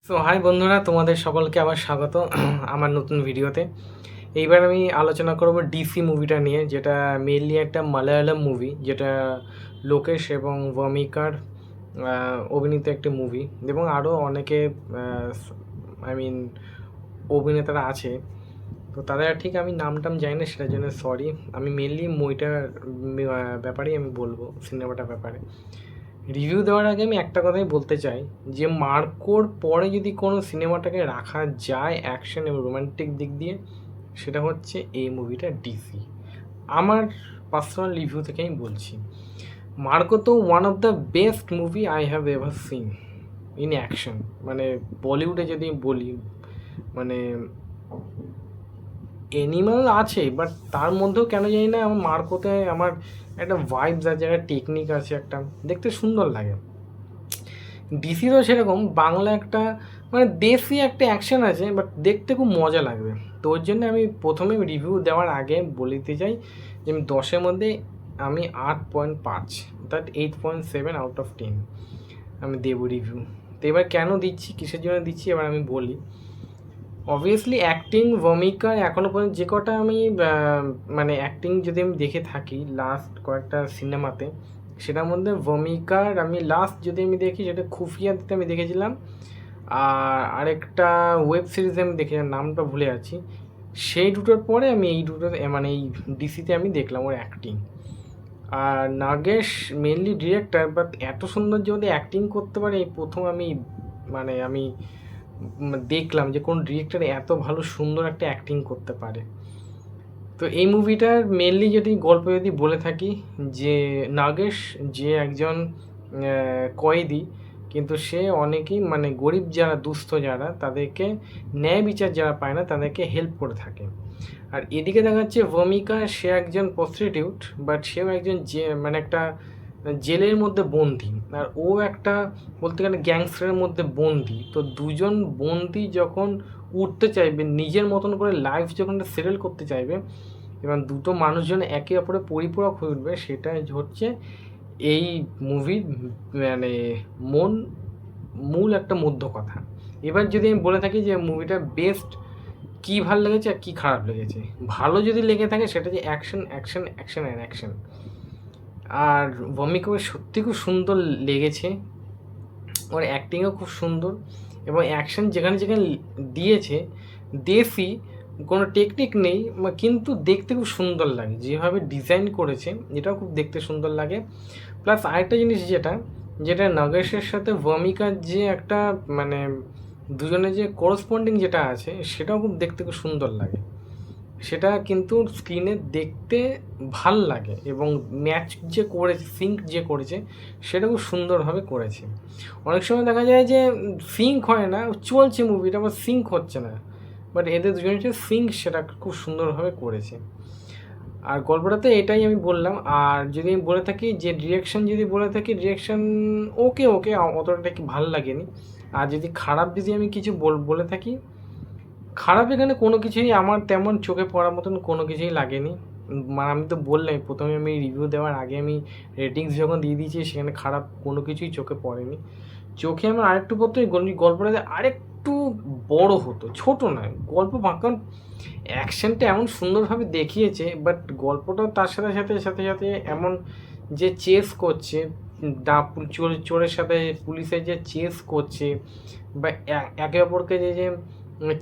তো হাই বন্ধুরা, তোমাদের সকলকে আবার স্বাগত আমার নতুন ভিডিওতে। এইবার আমি আলোচনা করব ডিসি মুভিটা নিয়ে, যেটা মেনলি একটা মালায়ালাম মুভি, যেটা লোকেশ এবং ভূমিকার অভিনীত একটি মুভি, এবং আরও অনেকে আই মিন অভিনেতারা আছে। তো তাদের ঠিক আমি নাম জানি না, সেটার জন্য সরি। আমি মেনলি মুভিটার ব্যাপারেই আমি বলবো, সিনেমাটার ব্যাপারে। রিভিউ দেওয়ার আগে আমি একটা কথাই বলতে চাই, যে মার্কোর পরে যদি কোনো সিনেমাটাকে রাখা যায় অ্যাকশন এবং রোমান্টিক দিক দিয়ে, সেটা হচ্ছে এই মুভিটা ডিসি। আমার পার্সোনাল রিভিউ থেকে আমি বলছি, মার্কো তো one of the best movie I have ever seen in action. মানে বলিউডে যদি বলি, মানে অ্যানিমাল আছে, বাট তার মধ্যেও কেন জানি না আমার মার্কোতে আমার একটা ভাইবস আছে, একটা টেকনিক আছে, একটা দেখতে সুন্দর লাগে। ডিসিরও সেরকম বাংলা একটা মানে দেশি একটা অ্যাকশন আছে, বাট দেখতে খুব মজা লাগবে। তো ওর জন্য আমি প্রথমে রিভিউ দেওয়ার আগে বলতে চাই যে আমি 10-এর মধ্যে আমি 8.5, অর্থাৎ 8.7 আউট অফ 10 আমি দেবো রিভিউ। তো এবার কেন দিচ্ছি, কিসের জন্য দিচ্ছি, এবার আমি বলি। অবভিয়াসলি অ্যাক্টিং, ভূমিকা, এখনও পর্যন্ত যে কটা আমি মানে অ্যাক্টিং যদি আমি দেখে থাকি লাস্ট কয়েকটা সিনেমাতে, সেটার মধ্যে ভূমিকার আমি লাস্ট যদি আমি দেখি, সেটা খুফিয়াতে আমি দেখেছিলাম, আর আরেকটা ওয়েব সিরিজে আমি দেখেছিলাম, নামটা ভুলে যাচ্ছি। সেই দুটোর পরে আমি এই দুটোর মানে এই ডিসিতে আমি দেখলাম ওর অ্যাক্টিং। আর নাগেশ মেনলি ডিরেক্টর, বাট এত সুন্দর যদি অ্যাক্টিং করতে পারে এই প্রথম আমি দেখলাম যে কোন ডিরেক্টর এত ভালো সুন্দর একটা অ্যাক্টিং করতে পারে। তো এই মুভিটার মেনলি যদি গল্প যদি বলে থাকি, যে নাগেশ যে একজন কয়েদি, কিন্তু সে অনেকেই মানে গরিব যারা, দুস্থ যারা, তাদেরকে ন্যায় বিচার যারা পায় না তাদেরকে হেল্প করে থাকে। আর এদিকে দেখা যাচ্ছে ভূমিকা, সে একজন প্রস্টিটিউট, বাট সেও একজন যে মানে একটা জেলের মধ্যে বন্দি, আর ও একটা বলতে গেলে গ্যাংস্টারের মধ্যে বন্দি। তো দুজন বন্দি যখন উঠতে চাইবে, নিজের মতন করে লাইফ যখন সেটেল করতে চাইবে, এবং দুটো মানুষজন একে অপরের পরিপূরক হয়ে উঠবে, সেটাই হচ্ছে এই মুভির মানে মূল একটা মধ্য কথা। এবার যদি আমি বলে থাকি যে মুভিটা বেস্ট কী ভালো লেগেছে আর কী খারাপ লেগেছে, ভালো যদি লেগে থাকে সেটা যে action action action and action. আর ভূমিকাকে সত্যি খুব সুন্দর লেগেছে, ওর অ্যাক্টিংও খুব সুন্দর, এবং অ্যাকশন যেখানে যেখানে দিয়েছে দেশি, কোনো টেকনিক নেই, কিন্তু দেখতে খুব সুন্দর লাগে যেভাবে ডিজাইন করেছে, এটাও খুব দেখতে সুন্দর লাগে। প্লাস আরেকটা জিনিস যেটা নাগেশের সাথে ভূমিকার যে একটা মানে দুজনে যে করসপন্ডিং যেটা আছে, সেটাও খুব দেখতে খুব সুন্দর লাগে। সেটা কিন্তু স্ক্রিনে দেখতে ভাল লাগে, এবং ম্যাচ যে করেছে, সিঙ্ক যে করেছে, সেটা খুব সুন্দরভাবে করেছে। অনেক সময় দেখা যায় যে সিঙ্ক হয় না, চলছে মুভিটা আবার সিঙ্ক হচ্ছে না, বাট এদের দুজনের যে সিঙ্ক, সেটা খুব সুন্দরভাবে করেছে। আর গল্পটাতে এটাই আমি বললাম। আর যদি আমি বলে থাকি যে ডিরেকশন, যদি বলে থাকি ডিরেকশন ওকে অতটা কি ভালো লাগেনি। আর যদি খারাপ যদি আমি কিছু বলে থাকি, খারাপ এখানে কোনো কিছুই আমার তেমন চোখে পড়ার মতন কোনো কিছুই লাগেনি। মানে আমি তো বললাম প্রথমে, আমি রিভিউ দেওয়ার আগে আমি রেটিংস যখন দিয়ে দিয়েছি, সেখানে খারাপ কোনো কিছুই চোখে পড়েনি। চোখে আমার আরেকটু পড়তো গল্পটা আরেকটু বড় হতো, ছোট নয় গল্প, কারণ অ্যাকশনটা এমন সুন্দরভাবে দেখিয়েছে, বাট গল্পটাও তার সাথে সাথে সাথে সাথে এমন যে চেস করছে, চোরের সাথে পুলিশের যে চেস করছে, বা একে অপরকে যে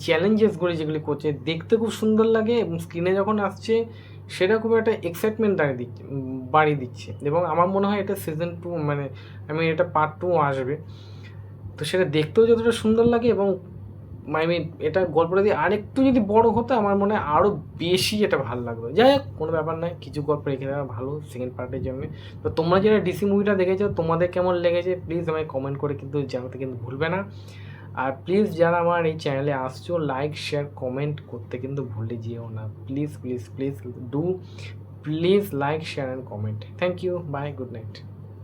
চ্যালেঞ্জেসগুলি যেগুলি করছে, দেখতে খুব সুন্দর লাগে, এবং স্ক্রিনে যখন আসছে সেটা খুব একটা এক্সাইটমেন্ট বাড়িয়ে দিচ্ছে। এবং আমার মনে হয় এটা সিজন 2 মানে এটা পার্ট 2 আসবে, তো সেটা দেখতেও যতটা সুন্দর লাগে, এবং এটা গল্পটা যদি আরেকটু যদি বড় হতো, আমার মনে হয় আরও বেশি এটা ভালো লাগবে। যাই হোক, কোনো ব্যাপার নয়, কিছু গল্প রেখে দেওয়া ভালো সেকেন্ড পার্টের জন্য। তো তোমরা যারা ডিসি মুভিটা দেখেছো, তোমাদের কেমন লেগেছে প্লিজ আমায় কমেন্ট করে কিন্তু জানাতে কিন্তু ভুলবে না। আর প্লিজ যারা আমার এই চ্যানেলে আসছো, লাইক শেয়ার কমেন্ট করতে কিন্তু ভুলে যেও না, please please please do, please like share and comment. Thank you, bye, good night.